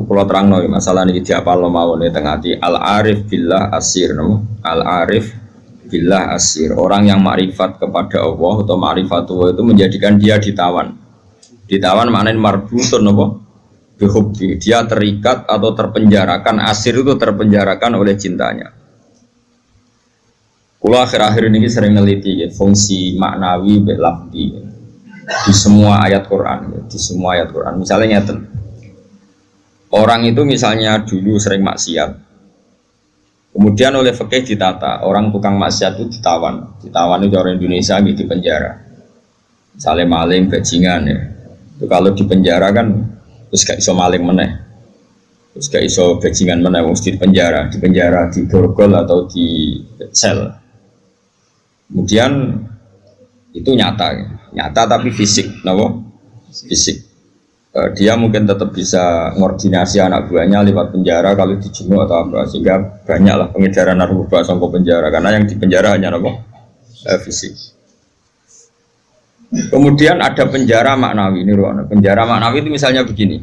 kula terangno masalah niki diapalno mawon teng ati al-arif billah asir no? Al-arif billah asir. Orang yang makrifat kepada Allah atau ma'rifatullah itu menjadikan dia ditawan. Ditawan maknanya marbutun apa? Bihubbi. Dia terikat atau terpenjarakan. Asir itu terpenjarakan oleh cintanya. Kula akhir-akhir ini sering neliti ya, fungsi maknawi lafzi di semua ayat Quran, di semua ayat Quran. Misalnya nyata. Orang itu misalnya dulu sering maksiat, kemudian oleh fikih ditata, orang tukang maksiat itu ditawan itu orang Indonesia gitu di penjara, misalnya maling, bajingan ya, itu kalau di penjara kan terus gak iso maling meneh, terus gak iso bajingan meneh, mesti di penjara di borgol atau di sel, kemudian itu nyata tapi fisik, no? Fisik. Dia mungkin tetap bisa ngordinasi anak buahnya lewat penjara kalau dijenguk atau apa, sehingga banyaklah pengedaran narkoba sampai penjara karena yang di penjara hanya apa? Fisik. Kemudian ada penjara maknawi ini ruang. Penjara maknawi itu misalnya begini.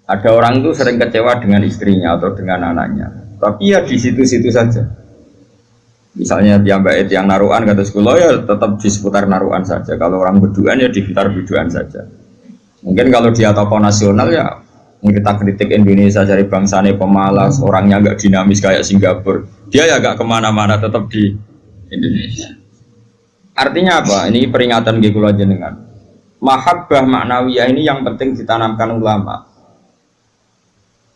Ada orang itu sering kecewa dengan istrinya atau dengan anaknya, tapi ya di situ-situ saja. Misalnya mbak yang naruhan kata sekolah ya tetap di seputar naruhan saja. Kalau orang berduaan ya di sekitar berduaan saja. Mungkin kalau dia tokoh nasional ya kita kritik Indonesia dari bangsanya pemalas, orangnya agak dinamis kayak Singapura. Dia ya agak kemana-mana tetap di Indonesia. Artinya apa? Ini peringatan gikulah jenengan. Mahabbah maknawiyah ini yang penting ditanamkan ulama.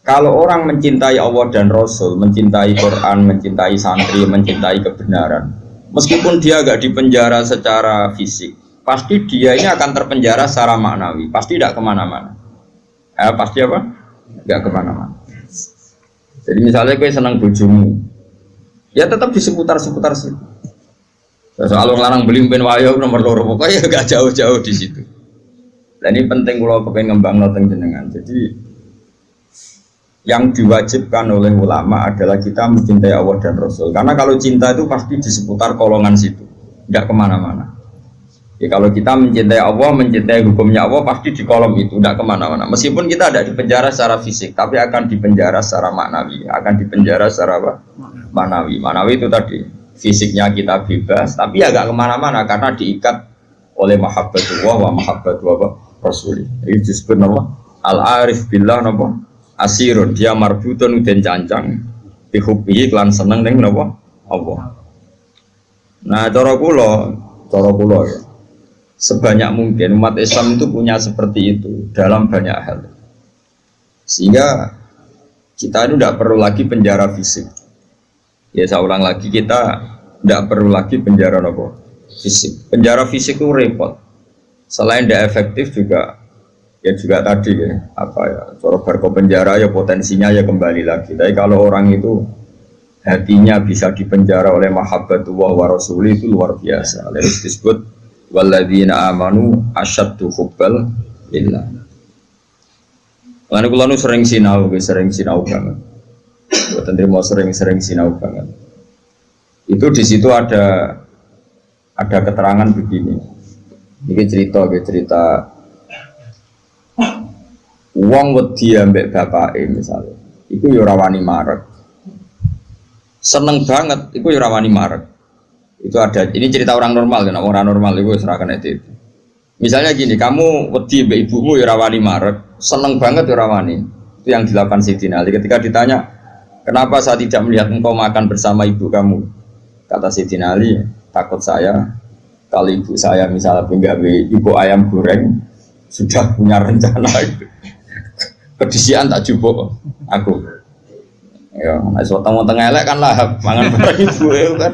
Kalau orang mencintai Allah dan Rasul, mencintai Quran, mencintai santri, mencintai kebenaran, meskipun dia agak dipenjara secara fisik, pasti dia ini akan terpenjara secara maknawi, pasti tidak kemana-mana. Pasti apa? Tidak kemana-mana. Jadi misalnya gue senang bojomu, ya tetap di seputar-seputar situ. Soal larang beli pen wayo nomor loro, pokoknya gak jauh-jauh di situ. Dan ini penting kalau pengen ngembang noteng jenengan. Jadi yang diwajibkan oleh ulama adalah kita mencintai Allah dan Rasul. Karena kalau cinta itu pasti di seputar kolongan situ, tidak kemana-mana. Ya, kalau kita mencintai Allah, mencintai hukumnya Allah, pasti di kolom itu, tidak kemana-mana. Meskipun kita tidak dipenjara secara fisik, tapi akan dipenjara secara maknawi. Akan dipenjara secara apa? Maknawi. Maknawi itu tadi, fisiknya kita bebas, tapi agak kemana-mana karena diikat oleh mahabbatullah wa mahabbatullah Rasul. Ini disebut nama al-arif billah nama asirun, dia marbutun dan cancang dihubbihi klan seneng dengan apa? Allah. Nah cara kula ya, sebanyak mungkin umat Islam itu punya seperti itu dalam banyak hal, sehingga kita itu tidak perlu lagi penjara fisik. Ya saya ulang lagi, kita tidak perlu lagi penjara apa? Fisik. Penjara fisik itu repot, selain tidak efektif juga ya juga tadi ya, apa ya, cara berko penjara ya potensinya ya kembali lagi. Tapi kalau orang itu hatinya bisa dipenjara oleh mahabbatullah wa rasuli itu luar biasa. Lalu disebut walladzina amanu asyaddu hubbal lillah. Lalu kula sering sinau banget. Buat mau sering sinau banget. Itu di situ ada keterangan begini. Ini cerita wong wedi ambek bapake misalnya, iku yo ora wani marek. Seneng banget, iku yo ora wani marek. Itu ada, ini cerita orang normal kan, orang normal iku serahkan itu. Misalnya gini, kamu wedi ambek ibumu yo ora wani marek, seneng banget yo ora wani. Itu yang dilakukan Sayyidina Ali ketika ditanya, "Kenapa saya tidak melihat engkau makan bersama ibu kamu?" Kata Sayyidina Ali, "Takut saya kalau ibu saya misalnya penggawe ibu ayam goreng sudah punya rencana itu. Kedisian tak jupuk aku. Ya, nek weteng-weteng elek kan lah mangan bareng ibu kan.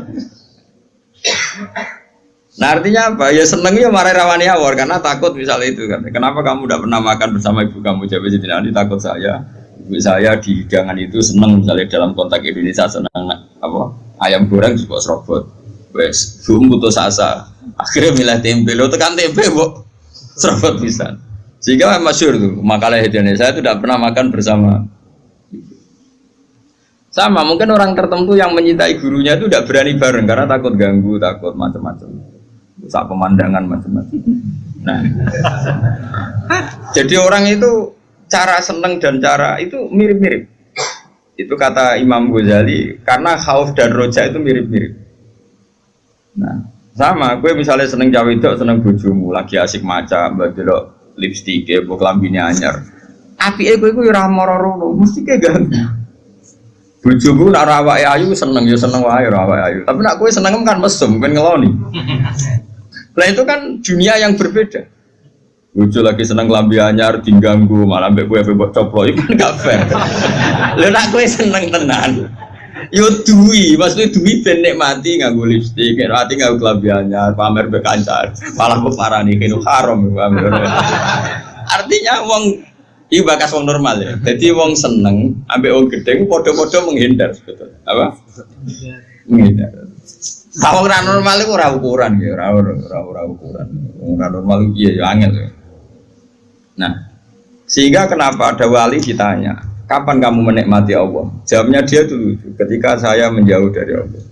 Nah artinya apa? Ya seneng ya marai rawani awor karena takut misalnya itu kan. Kenapa kamu tidak pernah makan bersama ibu kamu? Jawab Sayyidina Ali, takut saya. Ibu saya di hidangan itu seneng misalnya dalam konteks Indonesia seneng apa? Ayam goreng juga serobot. Wes, belum putus asa. Akhirnya milih tempe. Lo tekan tempe, bu, serobot bisa. Sehingga masyhur tuh makalah Indonesia itu tidak pernah makan bersama. Sama mungkin orang tertentu yang mencintai gurunya itu tidak berani bareng karena takut ganggu, takut macam-macam, saat pemandangan macam-macam. Nah, jadi orang itu cara seneng dan cara itu mirip-mirip. Itu kata Imam Ghazali, karena khauf dan roja itu mirip-mirip. Nah, sama, gue misalnya seneng cawe itu, seneng bojomu, lagi asik maca, mbak delok lipstik, mbok klambine anyar. Apike kowe iku ora moro-moro, mesti ke ganggu. Bojomu nak awake ayu seneng ya seneng wae awake ayu. Tapi nak kowe seneng kan mesum, ben ngeloni. Lah itu kan dunia yang berbeda. Bojo lagi seneng klambi anyar diganggu, malah mbek kowe mbok coplok iku kan gak fair. Lha nak kowe seneng tenan. Yo duwi, maksudnya duwi ben nikmati nganggo lipstik, nikmati nganggo klambi anyar, pamer mbek kancan. Malah kok parani kene haram. Artinya wong iki bakas wong normal ya. Jadi wong seneng ambek wong gedhe padha-padha menghindar sebetulnya. Apa? Menghindar. Wong ora normal iku ora ukuran ya, ora ukuran. Wong ora normal iki ya angel ya. Nah, sehingga kenapa ada wali ditanya, kapan kamu menikmati Allah? Jawabnya dia dulu, ketika saya menjauh dari Allah.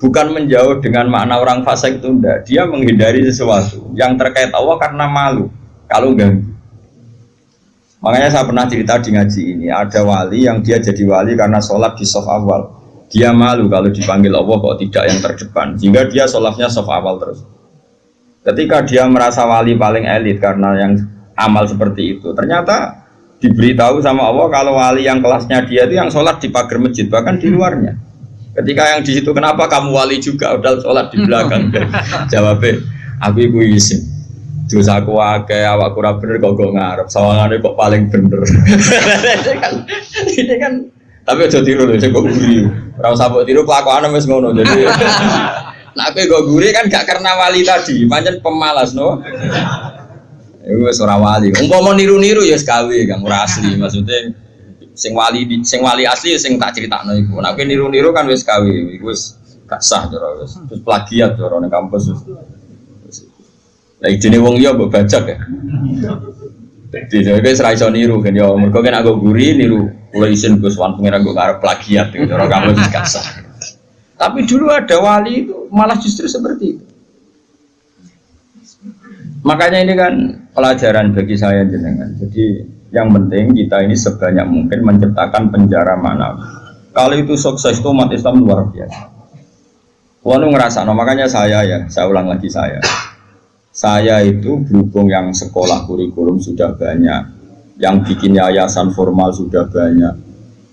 Bukan menjauh dengan makna orang fasik itu enggak. Dia menghindari sesuatu yang terkait Allah karena malu kalau ganggu. Makanya saya pernah cerita di ngaji ini, ada wali yang dia jadi wali karena sholat di shaf awal. Dia malu kalau dipanggil Allah kok tidak yang terdepan, sehingga dia sholatnya shaf awal terus. Ketika dia merasa wali paling elit karena yang amal seperti itu, ternyata diberitahu sama Allah kalau wali yang kelasnya dia itu yang sholat di pagar masjid, bahkan di luarnya. Ketika yang di situ, kenapa kamu wali juga udah sholat di belakang? Jawabnya, aku ibu izin. Dosa aku akeh, awak kurang bener kok ngarep, sawangane kok paling bener. Ini kan, tapi aja tiru lho, kok guri. Ora usah mbok tiru kelakuane wis ngono. Jadi nek kowe go guri kan gak karena wali tadi, pancen pemalas no. Iku wis ora wali. Umpama niru-niru ya gawe Kang ora asli, maksudnya sing wali asli sing tak critakno iku. Nek niru-niru kan wis gawe, iku wis gak sah cara wis. Terus plagiat cara ning kampus wis. Lah idene wong liya mbok bajak ya. Dadi wis ra iso niru kan ya mergo kan aku guri niru kula isin Gus Wan pengen aku arep plagiat cara kampus wis gak sah. Tapi dulu ada wali itu malah justru seperti itu. Makanya ini kan pelajaran bagi saya jenengan. Jadi yang penting kita ini sebanyak mungkin menciptakan penjara manawi. Kalau itu sukses itu umat Islam luar biasa. Wanu ngerasa, no, makanya saya ulang lagi saya itu berhubung yang sekolah kurikulum sudah banyak, yang bikin yayasan formal sudah banyak,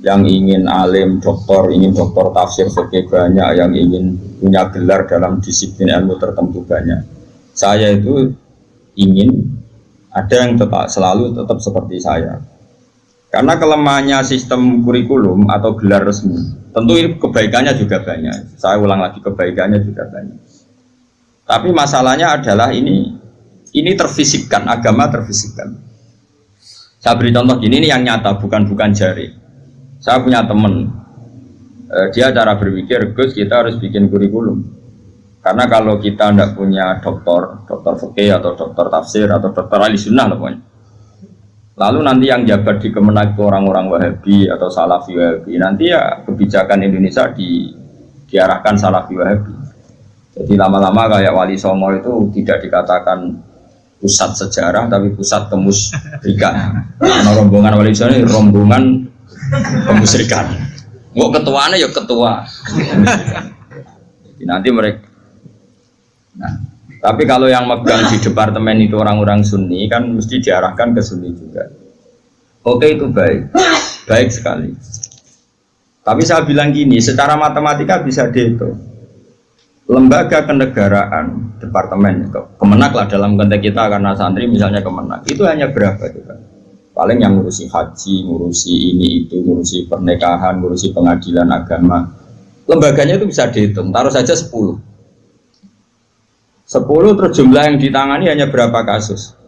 yang ingin alim doktor, ingin doktor tafsir fikih banyak, yang ingin punya gelar dalam disiplin ilmu tertentu banyak. Saya itu ingin ada yang selalu tetap seperti saya. Karena kelemahannya sistem kurikulum atau gelar resmi, tentu kebaikannya juga banyak. Saya ulang lagi, kebaikannya juga banyak. Tapi masalahnya adalah ini terfisikkan, agama terfisikkan. Saya beri contoh gini, ini yang nyata, bukan jari. Saya punya teman, dia cara berpikir, Gus kita harus bikin kurikulum. Karena kalau kita tidak punya dokter fikih atau dokter tafsir atau dokter ahli sunnah pokoknya. Lalu nanti yang jabat di Kemenak orang-orang Wahabi atau Salafi Wahabi, nanti ya kebijakan Indonesia diarahkan Salafi Wahabi. Jadi lama-lama kayak Wali Songo itu tidak dikatakan pusat sejarah tapi pusat kemusyrikan. Karena rombongan Wali Songo ini rombongan kemusyrikan. Mau ketuanya ya ketua. Jadi nanti mereka. Nah, tapi kalau yang megang di departemen itu orang-orang Sunni kan mesti diarahkan ke Sunni juga. Oke itu baik sekali. Tapi saya bilang gini, secara matematika bisa dihitung. Lembaga kenegaraan, departemen, Kemenak lah dalam konteks kita karena santri misalnya Kemenak, itu hanya berapa juga? Paling yang ngurusi haji, ngurusi ini itu, ngurusi pernikahan, ngurusi pengadilan agama. Lembaganya itu bisa dihitung, taruh saja 10 terus jumlah yang ditangani hanya berapa kasus.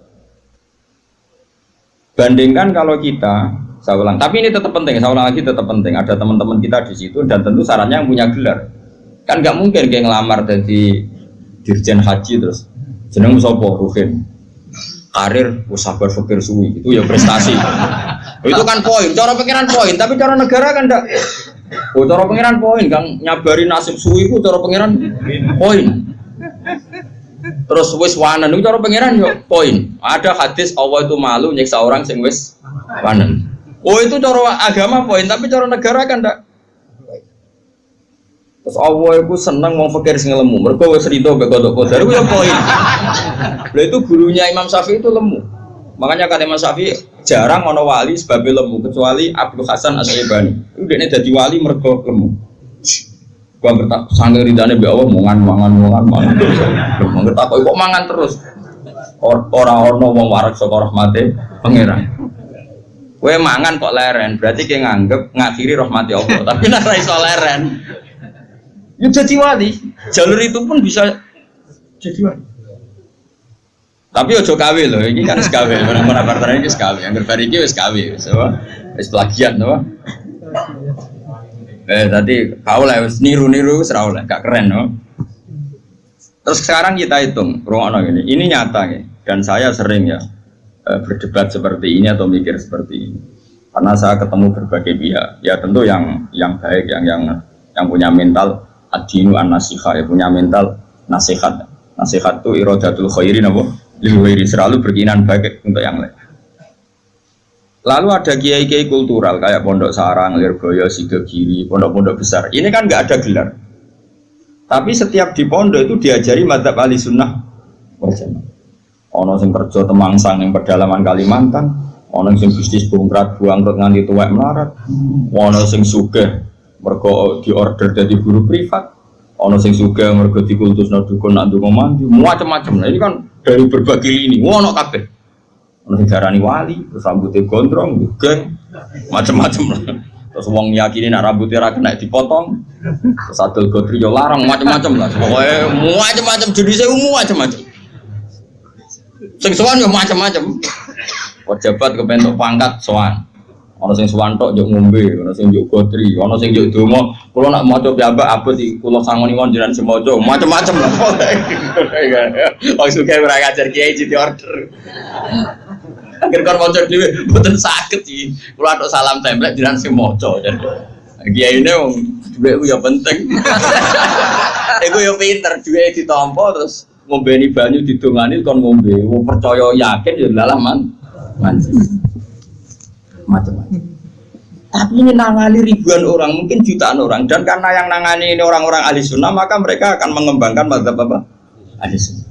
Bandingkan kalau kita, saya ulang, tapi ini tetap penting, saya ulang lagi tetap penting. Ada teman-teman kita di situ dan tentu syaratnya yang punya gelar. Kan nggak mungkin kayak ngelamar jadi dirjen haji terus jeneng sopo Ruhin karir sabar fikir suwi itu ya prestasi. Itu kan poin, cara pengiran poin, tapi cara negara kan enggak. Cara pengiran poin, Kang nyabari nasib suwi itu cara pengiran poin. Terus wis wanan itu cara pengiran yo poin. Ada hadis Allah itu malu nyiksa orang sing wis panen. Oh itu cara agama poin, tapi cara negara kan ndak. Terus Allah itu seneng mau fakir sing lemu. Mergo wis rido mbek kodok-kodok iku ya poin. Lha itu gurunya Imam Syafi'i itu lemu. Makanya kata Imam Syafi'i jarang ono wali sebabnya lemu kecuali Abdul Hasan As-Syaibani. Itu dekne dadi wali mergo lemu. Gua bertak sange ridane mbek Allah mangan. Ngerti kok mangan terus. Ora ono wong warak saka rahmate pangeran. Kowe mangan kok leren, berarti kowe nganggep ngakhiri rahmati Allah. Tapi nek ora iso leren, ya jadi wali. Jalur itu pun bisa jadi wali. Tapi ojo kawe loh, ini kan sekawe. Mana partner ini sekawe, yang berbariki wis kawe, wis plagiat, no. Tadi kau lah wis niru serau lah, gak keren, no. Terus sekarang kita hitung, ini nyata ya, dan saya sering ya berdebat seperti ini atau mikir seperti ini, karena saya ketemu berbagai pihak, ya tentu yang baik, yang punya mental ad-dinu an-nasiha, ya punya mental nasihat itu iradatul khairin apa? Lilwiri selalu berkeinginan baik untuk yang lain. Lalu ada kiai-kiai kultural kayak Pondok Sarang, Lirboyo, Sidogiri, pondok-pondok besar. Ini kan nggak ada gelar. Tapi setiap di pondok itu diajari madzhab ahli sunnah wal jamaah. Ono sing kerja temangsang yang pedalaman Kalimantan, ono sing bisnis bongkrat buangkrut nganti tuwek melarat, ono sing sugih mergo diorder dari guru privat, ono sing sugih mergo dikultusno dukun nak ndonga mandi, macam-macam. Nah ini kan dari berbagai lini, ono kabeh. Ono sing darani wali, terus rambutnya gondrong, geng, macam-macam lah. Terus wong yakini nak rambutnya ra kena dipotong, terus adol godri yo larang, macam-macam lah. Pokoke macam-macam jenisnya macam-macam. Sing sowan yo macam-macam. Pejabat kepentok pangkat sowan. Ana sing sowan tok yo ngombe, ana sing yo godri, ana sing yo donga. Kula nak maca piyambak abot iki kula sangoni wong jenengan semoco, macam-macam lah. Wong suka ora ngajar kiai di order. Akhir kon maca dhewe mboten saged iki. Kula tok salam template jenengan sing maca. Kiyaine wong dhuwit ku yo penting. Iku yo pinter dhuwit ditampa terus ngombeni banyu didongani kon ngombe. Wong percaya yakin ya lalah manci. Macam-macam. Tapi ini nangani ribuan orang, mungkin jutaan orang, dan karena yang nangani ini orang-orang ahli sunnah, maka mereka akan mengembangkan madzhab apa? Ahli sunnah.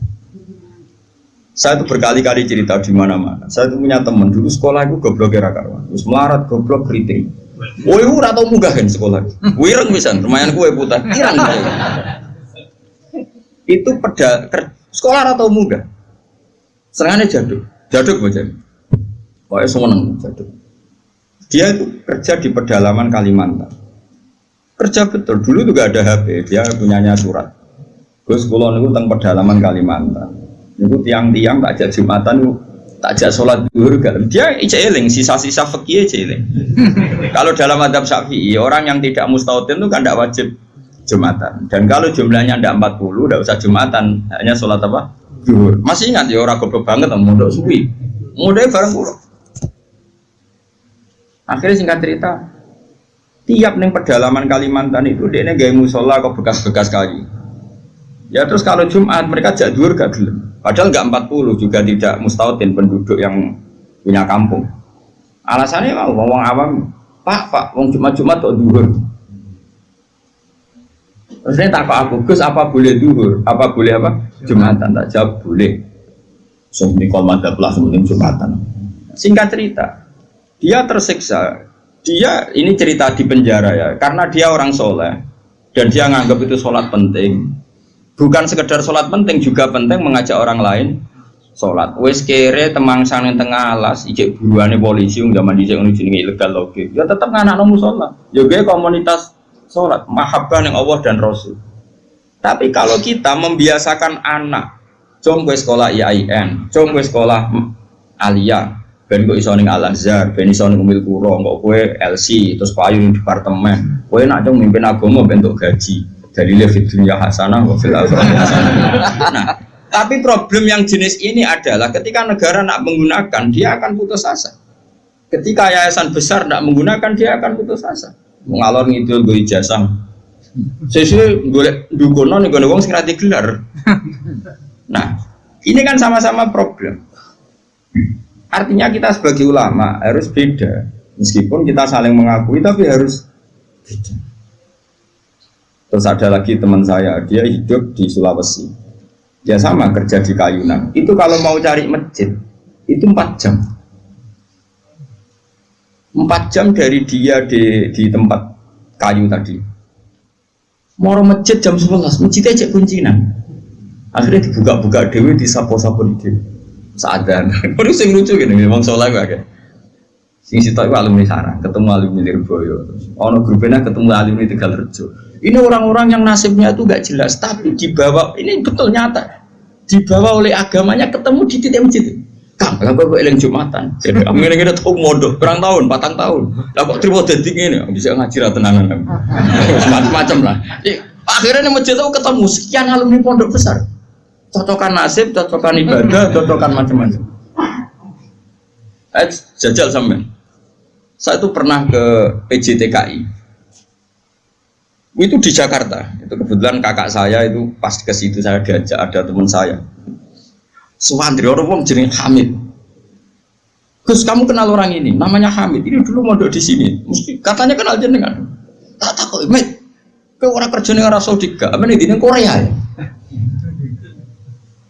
Saya itu berkali-kali cerita di mana-mana. Saya itu punya teman dulu sekolah itu goblok era karuan, terus melarat goblok kritik. Woi, ora tau munggah kan sekolah. Wireng pisan, lumayan kue putih. Irang. Itu sekolah atau munggah. Senengane jaduk bocah. Pokoknya seneng jaduk. Dia itu kerja di pedalaman Kalimantan. Kerja betul, dulu juga ada HP, dia punyanya surat. Gus kulon itu tentang pedalaman Kalimantan. Itu tiang-tiang tak ajak Jumatan, tak ajak sholat zuhur. Dia eling, sisa-sisa fikih eling. Kalau dalam madzhab Syafi'i, orang yang tidak mustautin itu kan tidak wajib Jumatan. Dan kalau jumlahnya tidak 40, tidak usah Jumatan, hanya sholat apa? Zuhur. Masih ingat ya orang goblok banget, mondok suwi. Mondoknya bareng pulau. Akhirnya singkat cerita, tiap neng pedalaman Kalimantan itu dia gaya musola kok bekas-bekas kayu. Ya terus kalau Jumat mereka jadwur gak gelem. Padahal nggak 40 juga tidak mustautin penduduk yang punya kampung. Alasannya mau ngomong awam, Pak, wong Jumat kok duhur. Terus ini tak aku, Gus apa boleh duhur? Apa boleh apa? Jumatan tak jawab boleh. Sementing madzhab lah sementing Jumatan. Singkat cerita. Dia tersiksa, ini cerita di penjara ya, karena dia orang soleh dan dia nganggap itu sholat penting. Bukan sekedar sholat penting, juga penting mengajak orang lain sholat. Wes kere temangsang yang tengah alas, ijek buruannya polisi, zaman dijek ini ilegal lagi. Ya tetap nganak nomu sholat. Juga komunitas sholat, mahabbah yang Allah dan Rasul. Tapi kalau kita membiasakan anak, jom gue sekolah IAIN, jom gue sekolah Aliyah. Ben kok iso ning Al-Azhar, ben iso ning Umil Qura, kok kowe LC terus payu ning departemen. Kowe nak dong mimpin agama bentuk gaji. Dalile fid dunya hasanah wa fil akhirati hasanah. Nah, tapi problem yang jenis ini adalah ketika negara nak menggunakan, dia akan putus asa. Ketika yayasan besar nak menggunakan, dia akan putus asa. Mengalor ngidul go ijazah. Sesuai golek dukono ning wong sing ra digelar. Nah, ini kan sama-sama problem. Artinya kita sebagai ulama harus beda. Meskipun kita saling mengakui tapi harus beda. Terus ada lagi teman saya, dia hidup di Sulawesi. Dia sama kerja di Kayunan. Itu kalau mau cari masjid itu 4 jam. 4 jam dari dia di tempat kayu tadi. Mau masjid jam 11, masjidnya cek kuncinan. Akhirnya dibuka-buka dewe, disapo-sapo dewe. Sadar, baru sing lucu gini, memang soleh gak? Sing sitok itu alumni Sarang, ketemu alumni Lirboyo, ono grupnya ketemu alumni Tegalrejo. Ini orang-orang yang nasibnya itu gak jelas, tapi dibawa, ini betul nyata, dibawa oleh agamanya ketemu di titik masjid. Kang, lah kok eling Jumatan, jadi kami ini tahu modal, kurang tahun, 4 tahun, lah kok terima detik ini, bisa ngaji tenanan, macam-macam lah. Akhirnya masjid itu ketemu sekian alumni pondok besar. Cocokan nasib, cocokan ibadah, cocokan macam-macam. Jajal sampai. Saya itu pernah ke PJTKI. Itu di Jakarta. Itu kebetulan kakak saya itu pas ke situ saya diajak ada teman saya. Suwandri orang wong jeneng Hamid. Gus, kamu kenal orang ini? Namanya Hamid. Ini dulu mondok di sini. Mesti katanya kenal jenengan. Tak kok, Mit. Ke orang kerja ning Arab Saudi gak? Apa ning Korea ya?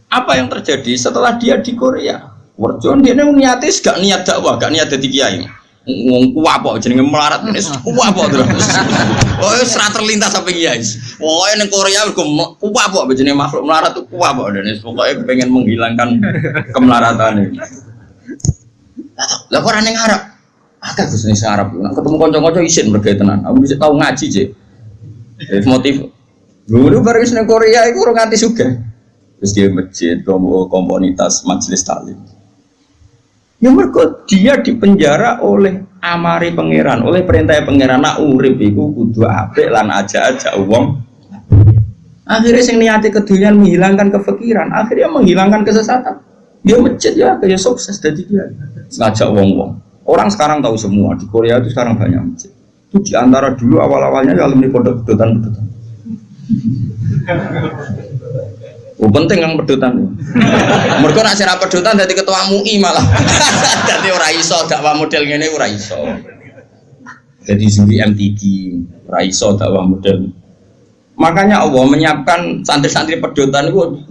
Apa yang terjadi setelah dia di Korea? Warjon dia niatis gak niat dakwah, gak niat jadi kiai. Ngomong kuwapok jenenge melarat ini kuwapok terus. Oh, serat terlintas sampai kiai. Pokoknya ning Korea kuwapok jenenge makhluk melarat itu kuwapok dan pokoknya pengen menghilangkan kemelaratan ini. Lah kok ora ning Arab? Akeh Gus ning Arab. Ketemu kanca-kanca isin mergo tenan. Aku bisa tahu ngaji je. Motif. Dulu baru ning Korea iku ora nganti sugih. Terus dia masjid, komunitas majelis taklim. Ya mereka dia dipenjara oleh amari pangeran, oleh perintah pangeran. Nak urip iku kudu apik lan aja uang. Akhirnya sing niati kedunian menghilangkan kefikiran, akhirnya menghilangkan kesesatan. Dia masjid ya, kayak sukses jadi dia. Ngajak wong-wong. Orang sekarang tahu semua di Korea itu sekarang banyak masjid. Itu diantara dulu awal-awalnya alumni pondok pedotan. Oh, penting yang pedotan. Mereka nak sira pedotan dadi ketua MUI malah. Dadi ora iso dakwah model ngene ora iso. Jadi sendiri MTQ ora iso dakwah model. Makanya Allah menyiapkan santri-santri pedotan itu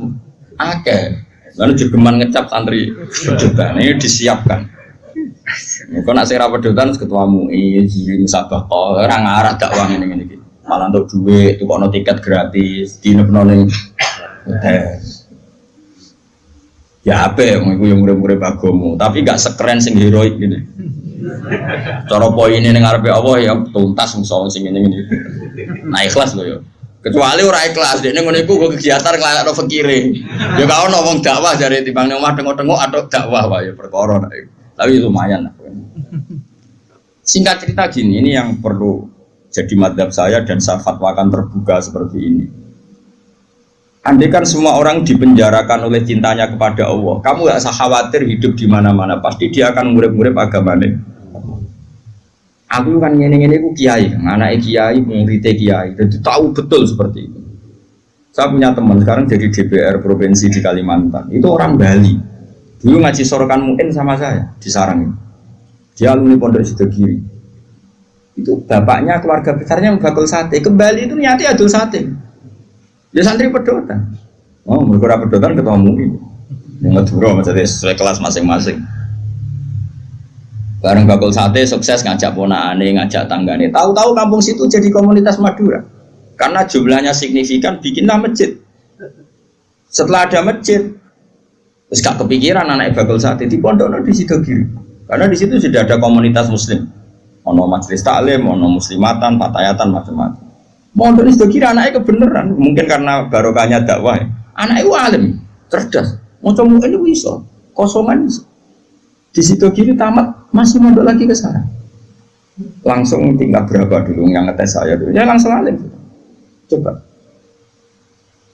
akeh. Lalu jogeman ngecap santri pedotan ini disiapkan. Mereka nak sira pedotan ketua MUI, jiri musabaqah, ora ngarah dakwah ngene-ngene iki. Malah untuk duit, tukokno tiket gratis, dinepno ning ya apa ya, yang murid-murid bagomu, tapi gak sekeren sing heroik gini. Cara poin ini ngarepe Allah ya tuntas musuh sing ini. Nah ikhlas loh ya. Kecuali orang ikhlas, dia ngono iku kegiatan ngelakno fakire. Ya gak ono wong dakwah jare timbang nang omah tengok-tengok atau dakwah wae perkara. Tapi lumayan lah. Singkat cerita gini, ini yang perlu jadi madhab saya dan saya fatwakan terbuka seperti ini. Andai kan semua orang dipenjarakan oleh cintanya kepada Allah, kamu gak usah khawatir hidup di mana-mana, pasti dia akan murid-murid agamanya. Aku kan ngene-ngene ku kiai, anak kiai, murid kiai, jadi tahu betul seperti itu. Saya punya teman sekarang jadi DPR provinsi di Kalimantan, itu orang Bali. Dulu ngaji sorokan muin sama saya di Sarang. Dia alumni Pondok Sidogiri. Itu bapaknya keluarga besarnya bakul sate. Ke Bali itu niati adul sate. Ya santri pedotan. Oh, mereka pedotan ketemu ini. Yang ngeduro maksudnya sesuai kelas masing-masing. Bareng bakul sate sukses ngajak ponakane, ngajak tanggane. Tahu-tahu kampung situ jadi komunitas Madura. Karena jumlahnya signifikan bikinlah masjid. Setelah ada masjid, terus gak kepikiran anak bakul sate di pondok di Sidogiri. Karena di situ sudah ada komunitas muslim. Ono majelis taklim, ono muslimatan, patayatan macam-macam. Mondok itu kira anaknya kebenaran, mungkin karena barokahnya dakwah. Anaknya itu alim, cerdas. Mau coba ini bisa, kosongan bisa. Di situ kiri tamat masih mondok lagi ke sana. Langsung tingkat berapa dulu yang ngetes saya dulu? Ya langsung alim. Coba.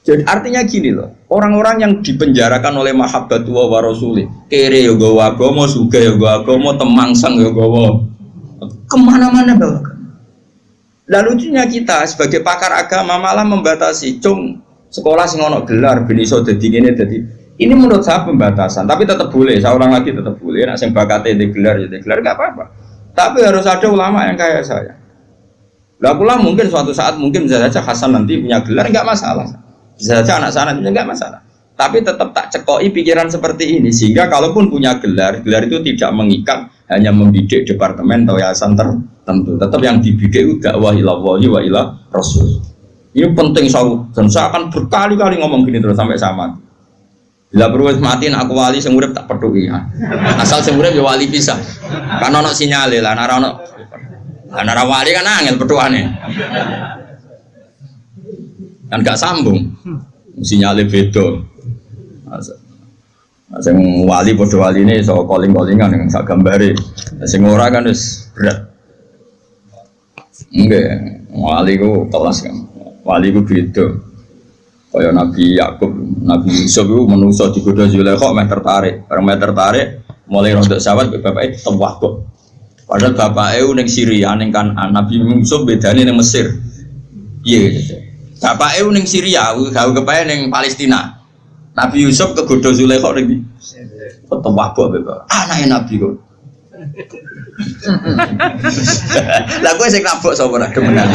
Jadi artinya gini loh, orang-orang yang dipenjarakan oleh mahabbatullah wa rasulih, kere ya gawa agama, suga ya gawa agama, temangsang ya gawa, kemana-mana bawa. Lalu lucunya kita sebagai pakar agama malah membatasi, sekolah sing ono gelar ben iso dadi ngene dadi Ini menurut saya pembatasan, tapi tetap boleh. Saya ulang lagi tetap boleh. Nak sing bakate digelar ya digelar nggak apa-apa. Tapi harus ada ulama yang kayak saya. Lah pula mungkin suatu saat mungkin bisa saja Hasan nanti punya gelar nggak masalah. Bisa saja anak saya nantinya nggak masalah. Tapi tetap tak cekoi pikiran seperti ini sehingga kalaupun punya gelar, gelar itu tidak mengikat hanya membidik departemen atau yayasan tertentu. Tetap yang dibidik itu dakwah ilallahi wa ila rasul. Ini penting dan saya akan berkali-kali ngomong gini terus sampai sama. Bila perlu matiin aku wali sing urip tak peduli ya. Asal sing urip ya wali bisa. Kan ono sinyale lah nara wali kan angel peduane. Kan gak sambung. Sinyale beda. Sing wali padha waline iso calling-callingan yang sak gambare. Sing ora kan wis berat. Enggak, wali ku kelas kan. Wali ku beda. Kaya Nabi Yakub, Nabi Yusuf itu manusia digoda Zulaikha meh tertarik. Bareng meh tertarik, mulai rontok sawat bapake tewah kok. Padahal bapake ning Syria ning Kanaan, Nabi Yusuf bedane ning Mesir. Piye gitu. Bapake ning Syria, gawe kepae ning Palestina. Nabi Yusuf kegoda Zulaikha ning tewah kok bapak. Anake Nabi kok. Lah kowe sing nabok sapa ora demenan.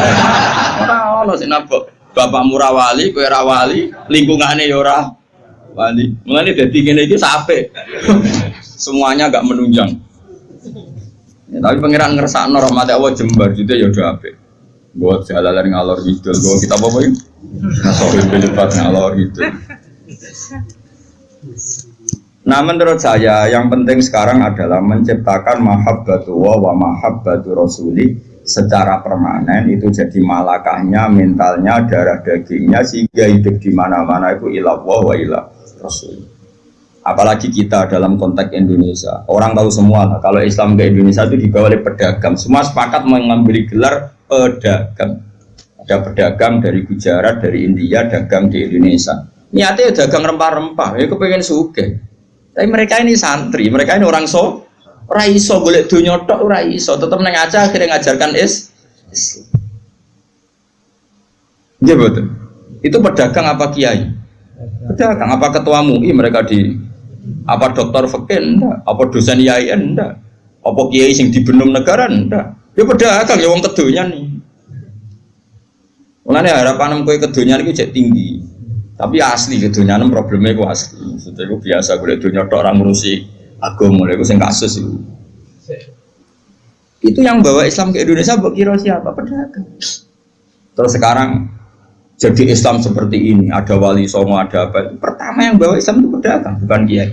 Ora ono sing nabok. Bapak murah wali, kowe ora wali, lingkungane ya ora wali. Mulane dadi ngene iki sampe. Semuanya agak menunjang. Ya, tapi pangeran ngersakno rahmat Allah jembar gitu ya udah apik. Buat jalalan ngalor gitu, gua kita apa iki? Nasohi belipat ngalor gitu. Nah menurut saya yang penting sekarang adalah menciptakan mahabbatullah wa mahabbatu rasuli secara permanen itu jadi malakahnya, mentalnya, darah dagingnya sehingga hidup di mana-mana itu ilallah wa ilah rasul. Apalagi kita dalam konteks Indonesia, orang tahu semua lah, kalau Islam ke Indonesia itu dibawa oleh pedagang, semua sepakat mengambil gelar pedagang. Ada pedagang dari Gujarat, dari India, dagang di Indonesia. Niatnya dagang rempah-rempah, ya kepengen sugih. Tapi mereka ini santri, mereka ini orang ora iso golek donya tok ora iso, tetep nang aja akhirnya ngajarkan Islam. Nggih betul. Itu pedagang apa kiai? Pedagang apa ketua MUI mereka di apa dokter fikih enggak, apa dosen IAIN enggak, apa kiai sing dibenom negara enggak. Ya pedagang ya wong kedonyan nih. Mulane harapan kowe kedonyan iku jek tinggi. Tapi asli kedonyan problemnya iku asli. Maksudnya iku biasa golek donya tok ora ngurusi agama itu sing kasus itu yang bawa Islam ke Indonesia kira siapa? Pedagang. Terus sekarang jadi Islam seperti ini, ada wali songo, ada apa, pertama yang bawa Islam itu pedagang bukan kiai.